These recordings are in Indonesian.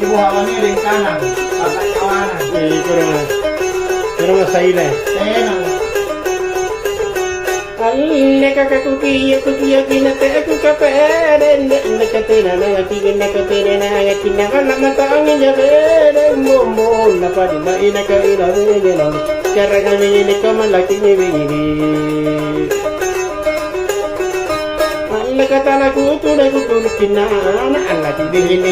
ibu hawanya ring kanan, bapak kawanan. Pero masaila. Alle kakakku kiyo kinate aku kaperen nekatena na nekatena na kinakala matangin jaberen mombo na padina inaka ina ngela karaga ni kamalaki ni bini alle katana kutura kutur kinana alla dingin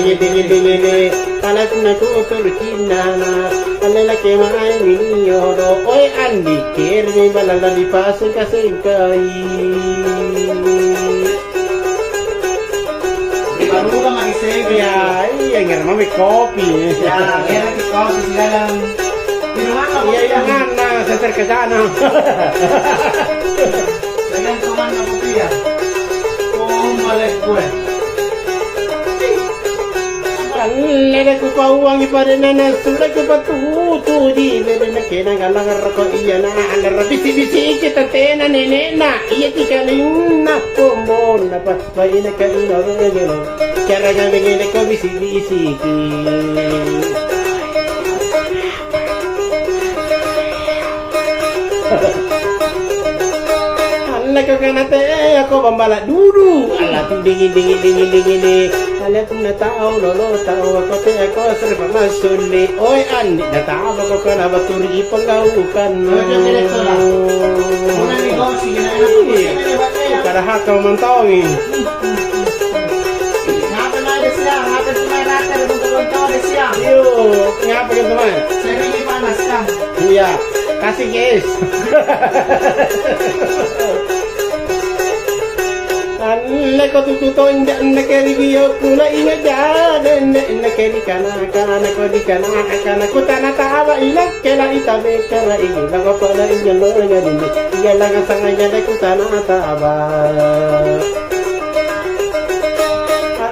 ala kuna kutur kinana alle la ke mai miniyo do oi andi kermi balala di pasu kasengkai Baru kan lagi segi ya iya ngerma me kopi ya, era di kopi di dalam di mana? iya iya mana saya ke sana Dengan kemana kopi ya? Oh, balik gue. alle ku pauangi parenana sudah ku patutu di bedena kena galang roko iya na ala bisi bisi kita tena nenena iya tikalina pombon na patpaina kalina ngelo cara ngene ko bisi bisi ki alla ko kanate ako bambala dulu ala tu dingin ala tu na tao lolo tao ako te ako serba masuli oi andi na tao ko kana baturi pangaukan Una negosio na ano para hakaw mantawi Ngapa na siya? Ngapa tumarata ng tulong siya? yo ngapa ka teman Sering panas ka. iya kasih guys alle ko tututon dan nakeri biyo kula inga jaden nakeri kana ko di kana ko tanah tawa ilak kela itabe kera ini lago pada injalo ngadi iya laga sanganya de ku tanah tawa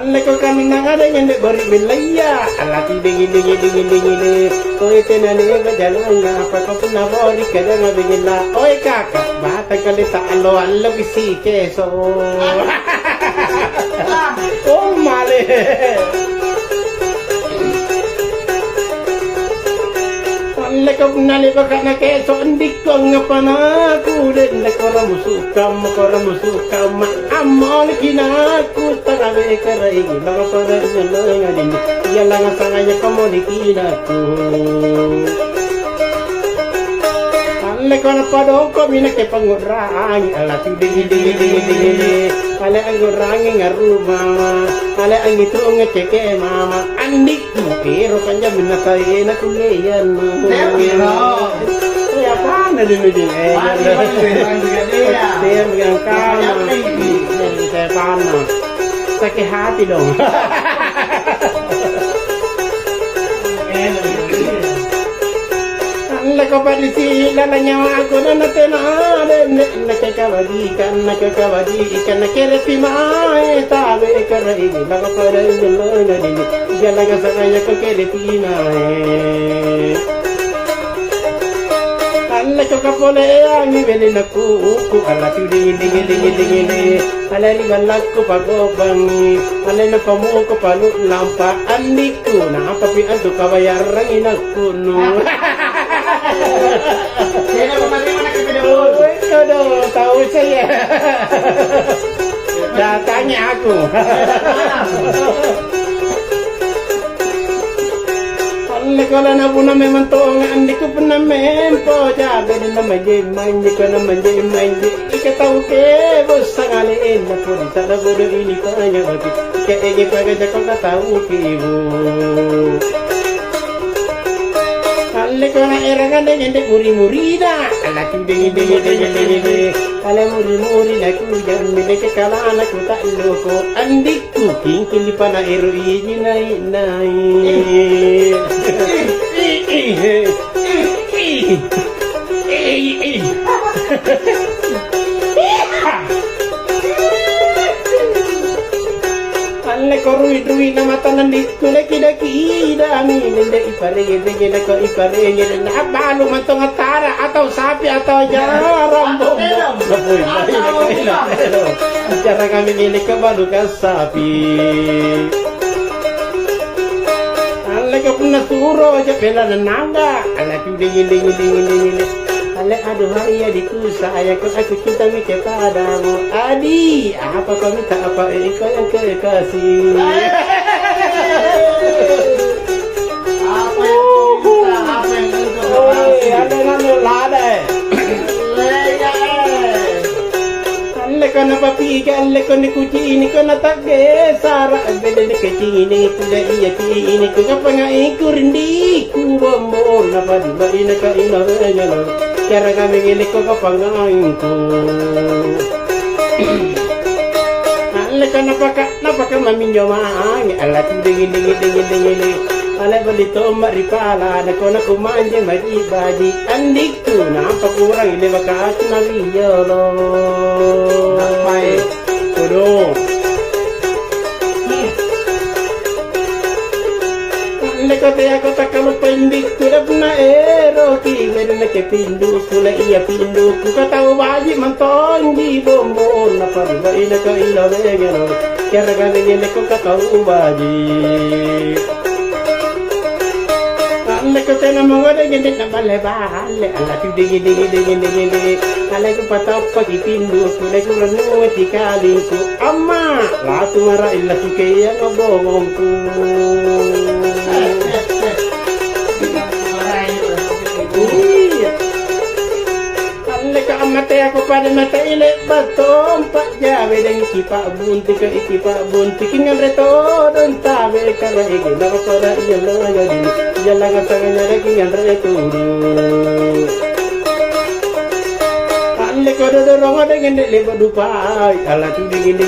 alle ko kami nangada ngende bari belaya ala ti dingin koy tenane ga jalan apa ko na bori kada ngabigila oy kakak bata kalita allo bisi keso oh male alle ko nali baka na keso ndik ko ngapana kulen na kora musukam amol kinaku tagabe karai laga para nyalo ngadin iya langa sanganya kamoli kinaku alle kono padong ko minake pangurang ala tu dingin ale angurang ngaruma ale angitu ngeceke mama andik tu pero kanja minatai na kuleyan ya pana dulu din dia yang kama saya pana sakit hati dong alle ko palisi lalanya ako na natenade nakakawadi kan nakerepi mai tabe karai laga pada jalo nadi jalaga sangaya ko kerepi mai alle ko kapole angi beli naku ala tu dingin ala ri balakku pagobangi ala na pamu ko palu lampa andiku na papi antu kabayarang inaku no Kaya bagaimana kita dulu? Aduh, tahu saya. Datanya aku. Alle kalau na puna memang tong andi ko puna mempo jabe na manje ko na manje ika tahu ke bos sangali na pun sada bodo ini kanya ati ke ege paga jakon na tahu ke ibu alle ko na eranga de ngende muri-murida ala tu de ala muri na ku jam ne ke kala na ku ta loko andiku kingkili pana ero ini nai alle ko rui na mata nandito na kida ami nende ipare na balo man tong atara atau sapi atau jarang pero cara kami milik ke balu ka sapi na suro aja bela naga. Ala tu dingin. Ale aduhai adikku sayang aku cinta mi kepadamu. Adi, apa kau minta apa kau yang kekasih. Apa yang kau minta? Apa yang kau kasih? Ada nama lada. Alle kana papi ke alle kana kuci ini kana tage sara bede kecing ini kuda iya ini ku kapanga iku rindi ku bombo na padi ba ina ka ina nyalo cara kami ini ko kapanga ingku alle kana paka maminyo maang ala dingin ala balito maripala na ko na kumanje mari badi andikku nampak kurang ini bakat na biyolo mai kodo lekate ako takalo pendik turap na roti meron na ke pindu sula iya pindu ku kataw baji manton di bombo na pariba ina ka ilawe gano kaya ganin ko kataw baji alle ko tena mangode gende na bale alla tu dingin alle ko patap pagi pindu kule ko ranu tikali ko amma la tu mara illa sukeya ngobong ku alle ka amate ako pada mata ile batom pak jawe deng kipa bunti kingan reto don tawe kala ege na pada iya lo ngadi jalan katanya lagi yang rekuru alle ko do rongo dengan le badupai ala tu dingin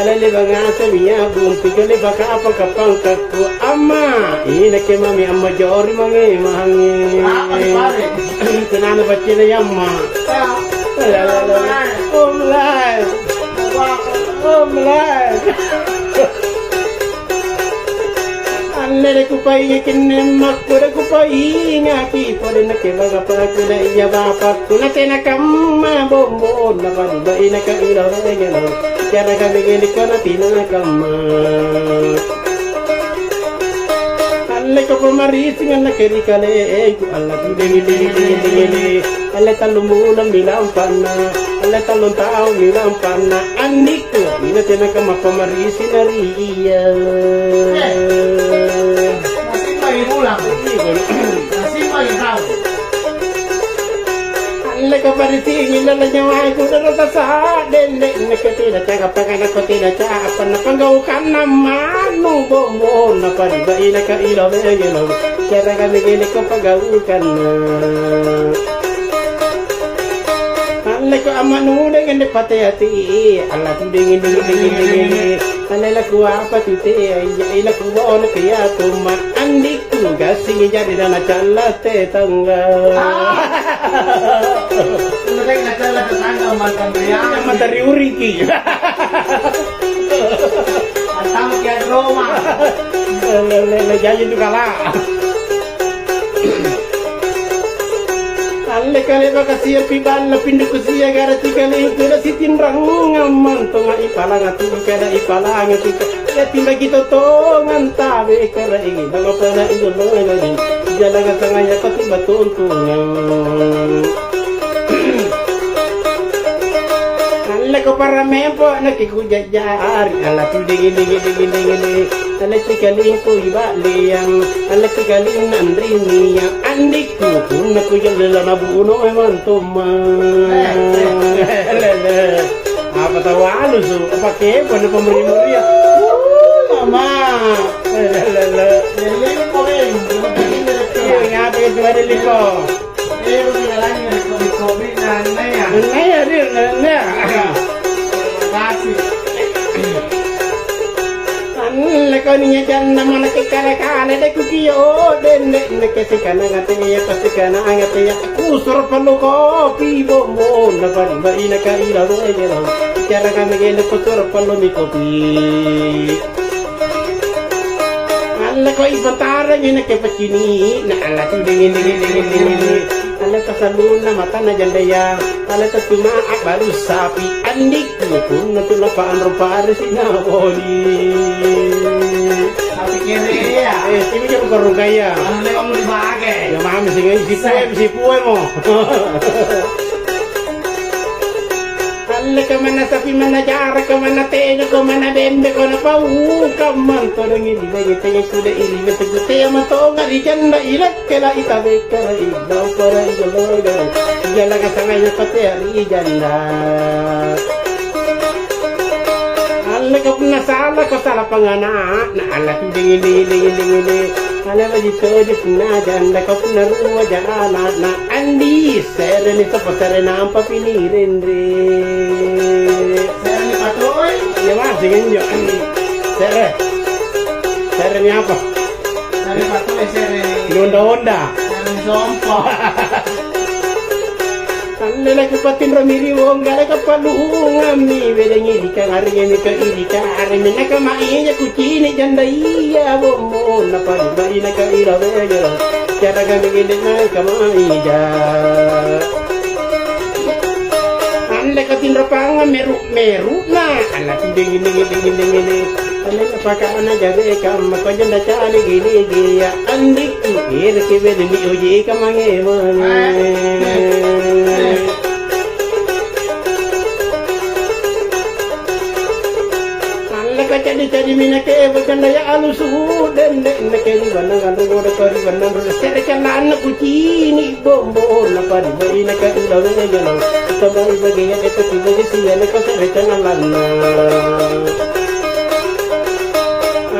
ala le bangasa miya bunti ko le baka apa kapang kakku amma ina ke mami amma jori mangi tenana bacci le amma omlai alle ku pai kinne makura ku pai ngaki pada nak baga paku na iya bapak ku na tena kamma bombo na ba ina ka ilo na gelo cara ka begini ko na tina kamma alle ko pamaris ngan keri kale ku alla tu dingin alle talumulam bilang panna alle talon tao bilang panna andiku ina tena kamma pamaris na riya alle ka pariti ngila la nyawa ko na tasa dende nakatira taga pagana ko tira cha apa na pangau kana manu bombo na pariba ina ka ilo begelo kaya ka begele ko pagau kana alle ko amanu dengan pate ati alla tu dingin alle la ku apa tu te ila ku bon kaya tuma andiku gasing jadi dana calate tangga Udah nak jalan ke tangga mantan dia. matari uriki Atau ke Roma. le jadi tu kala alle kale baka siya pibal pindu kusiya garati kale kula sitin rangang mantonga ipalanga tu kada ipalanga tu ya timba kita to ngantabe kara ini daga pala ido lagi jalan tengah ya pati batuntunga alle ko para mempo nakikujajar ala tu dingin alle tikaling ko iba liyang alle tikaling nandrini yang andiku kun aku jalla na buno mantoma apa tawalu so pakai pada pemberi ya mama Jadi kau ngapa itu ada liko Pero lagi COVID na ya. naya dia naya Kasih. Leko niya dyan naman nakikala de kukiyo den nakikana ngati ya pasikana ngati ya kusur palo ko pibo mo na pariba ina ka ila ro ejero cara kami gele kusur palo mi kopi alla ko ibantara ni ke pacini na ala tu dingin ala kasaluna mata na jandaya ala tatuma baru sapi andiku pun na paan rupa sinawoli Sapi kiri ya. Ini kan kurang kaya. Ano na yung bagay? Ya mami si puwe mo. Alle ka mana sapi mana jara ka mana teno ka mana bembe ko na pau ka man to nang ilibay tayo sudah ilibay tagute man to ngari janda ilak kala itabe kala ilaw para igaloy igala ka sangay na pati ari janda. Alle ka puna sala ko sala pangana na ala dingin ala dito di puna janda ka puna ruwa jana na andi sere ni sa pasare na ang papinirin re. Sir ni Patoy? Ya mas dengan yo andi sere ni apa? Sir ni Patoy, sir ni... Honda. Sir ni Sompo. Nila kupatin ramiri wong gala kapalungan mi bedengi dika ngari ka ilika arime na kamainya kucini janda iya bomo na pariba ina ka ira wega cara gamigile na kamaija ande katin rapanga meru na ala dingin ale napaka ana jabe kam ko janda chali gili ya andik ke bedeni oje kamange jadi mina ke baganda ya alusu den ne ke ni banna gandu goda kari banna ro sere kala na kucini bombo na pari bari na ka ilo ne jalo tabai bagi ya eto tiba si ya ne ko sere kala lanna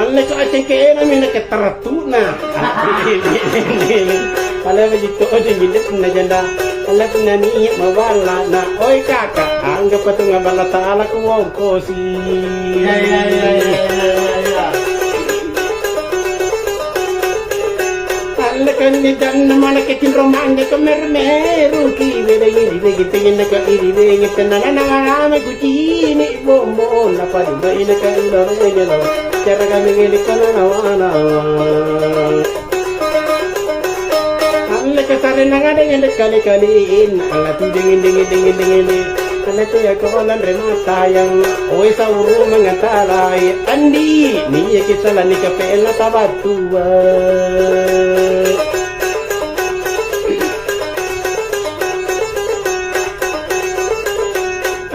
alle ko aceng ke na mina ke taratuna ale begitu oje milet na janda ale nani mawala na oi kakak anggap itu ngabala taala ku wong kosi Ya. alle kan ni dan mana ke tin romangge ko mermeru ki bede iri tingin na ka iri bege tenana na me kucini bombo na padi ba ina ka ilo re lo cara kami ngeli kana na alle ka sare na ngade ngende kali-kaliin ala dingin ala to ya kawalan remata yang oi sauru mangatalay andi niya kisala ni kapela tabatua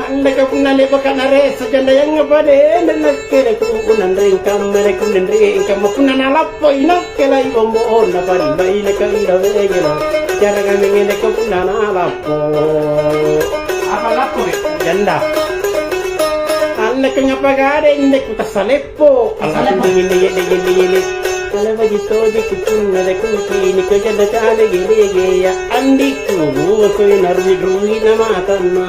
anda ka punale bakana resa janda yang ngabade nakere ku kunan ring kamere kunan ring kam punana lappo inakela ibombo na bari bai na ka ira vegelo cara kami ngene ka punana lappo Apa lapo eh? janda anda ka ngapagade inde ku tasaleppo dingin ala bagito di kutunna de kutini ko janda chale gele ya andi ku ko narwi ruhi na matanna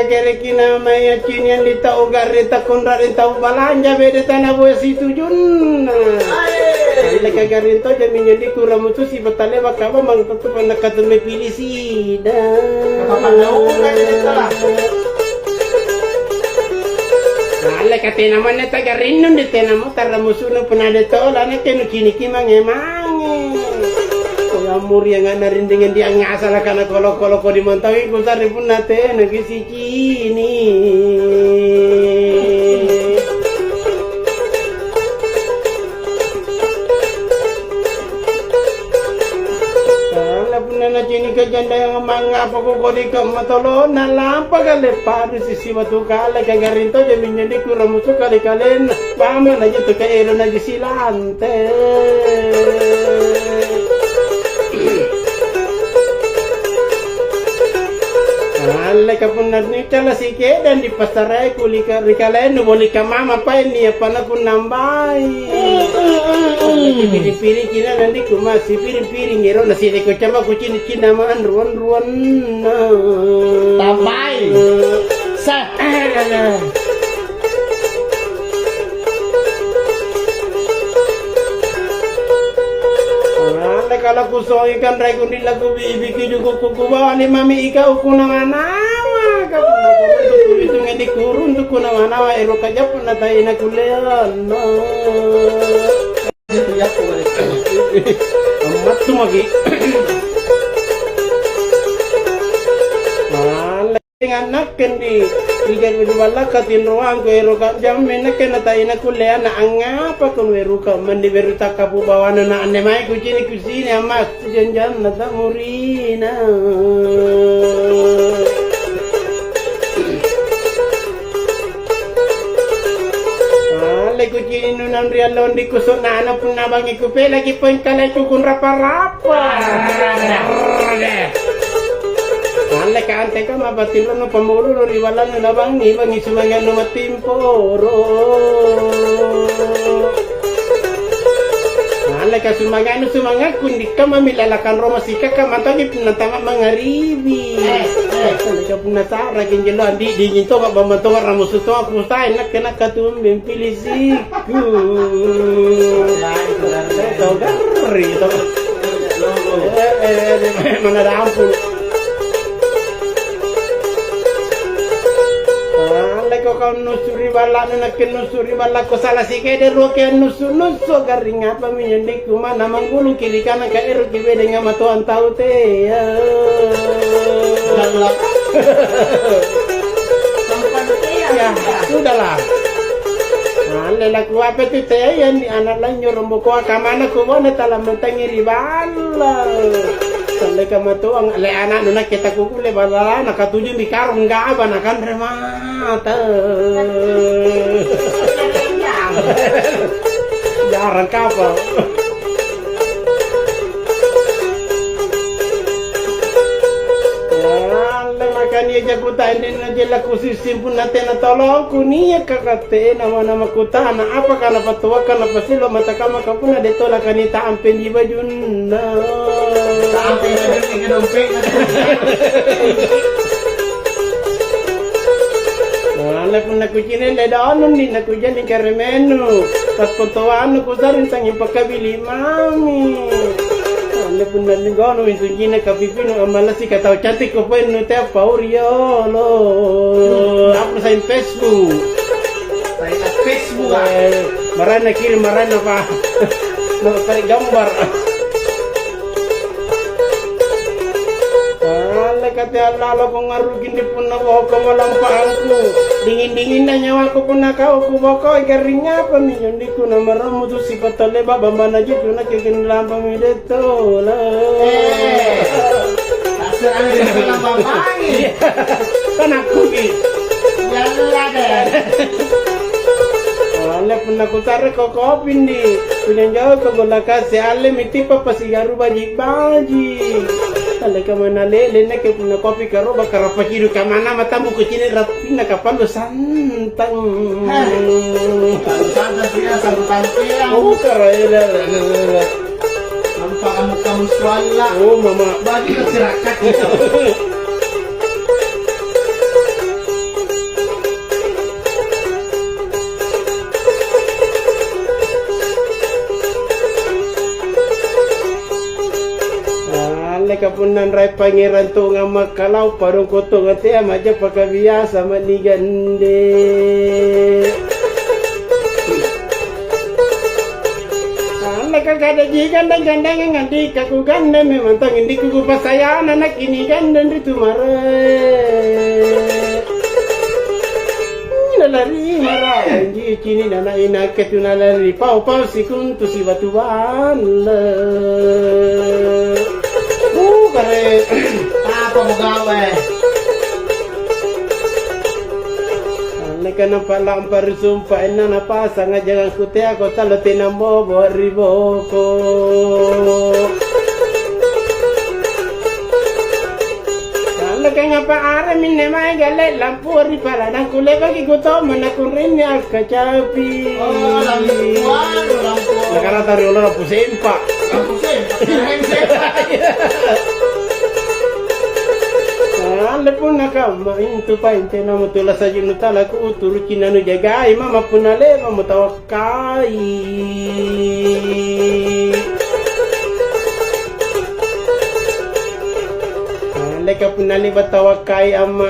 kagere kina maya cinian di tau garita kundra di tau balanja beda tanah buah situ jun ile kagarin to jami nyandi kuramu tu si batale bakaba mang tu pernah katu me pilih si ale katena mana tagarin nun di tena mo taramusuno penade to lana kenu kini kimang emang amur yang narin dengan dia ngasal kana kolo ko di montawi ko sari pun nate nagi si kini ala pun na jini ka janda yang manga apa ko di kamatolo na lampa kale paru si batu kala kagarin to jami nyandi kuramu su kali kalen pama na jito ka ero na gisilante alle kapunat ni cala sike dan di pasarai kulika rikalain no boleh mama pa ini apa na pun nambai piring kina nanti ku masih piring ngero nasi deko cama kucing cina man ruan Tambai. Sa. Kalau kuso ikan rai kundi lagu bibi juga kukubawa ni mami ika ukuna manawa kapu itu ngedi kurun tu kuna mana wa ero kaja puna tai na kulean na Itu ya ko balik. amat tu magi anak kendi ikan berwala katin ruang ko ero ka jam mena kena tai na kulean na angapa kon weru ka mandi beru takapu bawana na ane mai kucini kusini amat janjan na tamurina kucini nunan rialon di kusuk na ano pun nabangi kupe lagi poin kalay kukun rapa-rapa Alay ka ante ka mabatilo no pamulo no riwala no nabangi bangi sumanga no matimporo Alay ka sumanga no sumanga kundi ka mamilalakan roma sika ka matagi pinatama mangaribi Alay ka punasara kinjelo andi di nyinto ka bamanto ka ramusuto ako sa enak ka nakatumbing pilisiku Ito gari ito mana ada ampun ko kau nusuri bala na nusuri bala ko salah si kede ro ke nusu garing apa minyak kumana manggulu kiri kanan ka ero kibe dengan matuan tahu te ya sudahlah Lela ku apa tu te yang di anak lain rombo ko kamana ko bona tala mentangi ribala Sampai kamu tuh le anak nuna kita kuku le bala nak katuju di karung enggak apa nak kan remata jarang kapal makanya jakuta ini najela kusisim pun nanti na tolong kunia kakate nama kuta na apa kana patua kana pasilo mata kama kapuna detola kanita ampen jiba junna Sampai na din dompet na. Wala pun nakucinin le danon ni nakujan ni karemeno pas pontoano ko sarin tanging pagkabili mami Wala pun naligono yung sunjina kapipino amala si kataw cantik ko po yung te pauriolo Ako sa Facebook Sa Facebook Marana kiri marana pa Nakakari gambar Kata lalo kong arugin di pun nabawa ko malampangku Dingin-dingin na nyawa ko pun nakao ko bako Garing nga pa minyon di ko na maramu to si patale babamba na dito na kikinlampang mi dito la Asa ano din ko lang mamangin Kanakugi Yalla din Wala pun aku tarik ko kopin di Pinanjaw ko gula kasi ale miti pa pasigaru baji Kala ka manalele na kaya puna kopi karo baka rapakiru ka mana matamu ko chini rapina ka palo santang Santang siya sambutan siya Oh karaela Nampak kamu swalla Oh mama Bagi ka sirakat ito Kapunan ray pangeran tu nga makalau parang koto nga te amaja pagkabiasa manigande Nakakada jigan dan ganda nga ngandi kaku ganda memang tang hindi ko pasayaan anak ini ganda dito mare Nalari mara anji chini nana inaket nalari pau si kuntu si batu bala Kare Apa mo gawe Naka na pala ang parisumpa na napasa nga jangan kute ako talo tinamo boriboko Naka nga paara minne may galit lampu ri pala nang kule bagi kuto manakurin ni alkachapi Oh lampu Nakarata rin ulo na pusimpa Lampu sempa Ale pun nakamain tu pa inte na mutula sa junutala ko uturu kinanu jagai mama punale mama tawakai Ale ka punale batawakai ama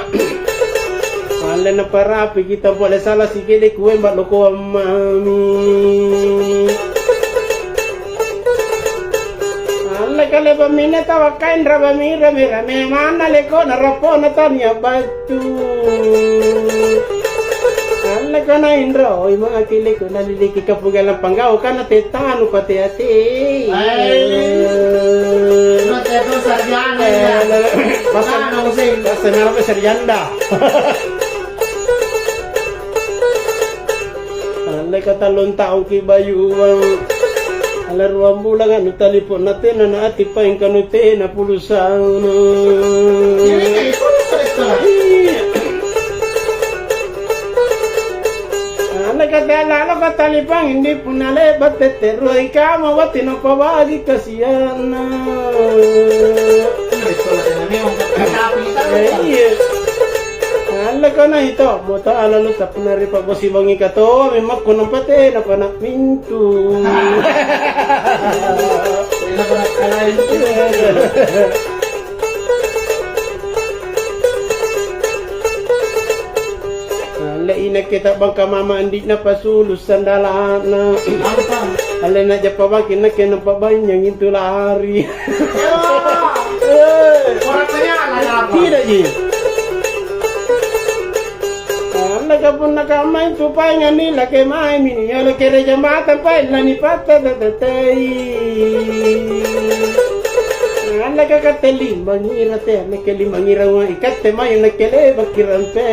Alay na parapi kita boleh salah sikit deh kue mbak loko mami. Alay kale bamine tawakain rabami rame mana leko narapo natanya batu. Alay kana indra oi mga kile ko naliliki kapugalang panggao kana tetano pati ate. Itu sarjana ya. Basta meron pa sarjanda. Alay katalon taong kibayuwang. Alay ruang bulang anu talipon natin na ati pa yung kanute na pulusan. Ini kayak itu. Alay katalalo katalipang hindi po nalebat tetero ikaw mawati ng pawagi kasiyana. Alay ko na ito, buta alalo sa punari pa po si Bangi Kato, may makunong pati na panak minto. Alay na kita bang kamama hindi na pasulus sandalan na. Alay na dyan pa bang kinakin ng pabanyang ito lari. Orangnya apa? Tidak je. Nakapun nakamay supay nga nila kay may miniyalo kere jambatan pa ilani pata datatay. Nakakateli mangira te nakeli mangira wa ikatte may nakele bakiran pe.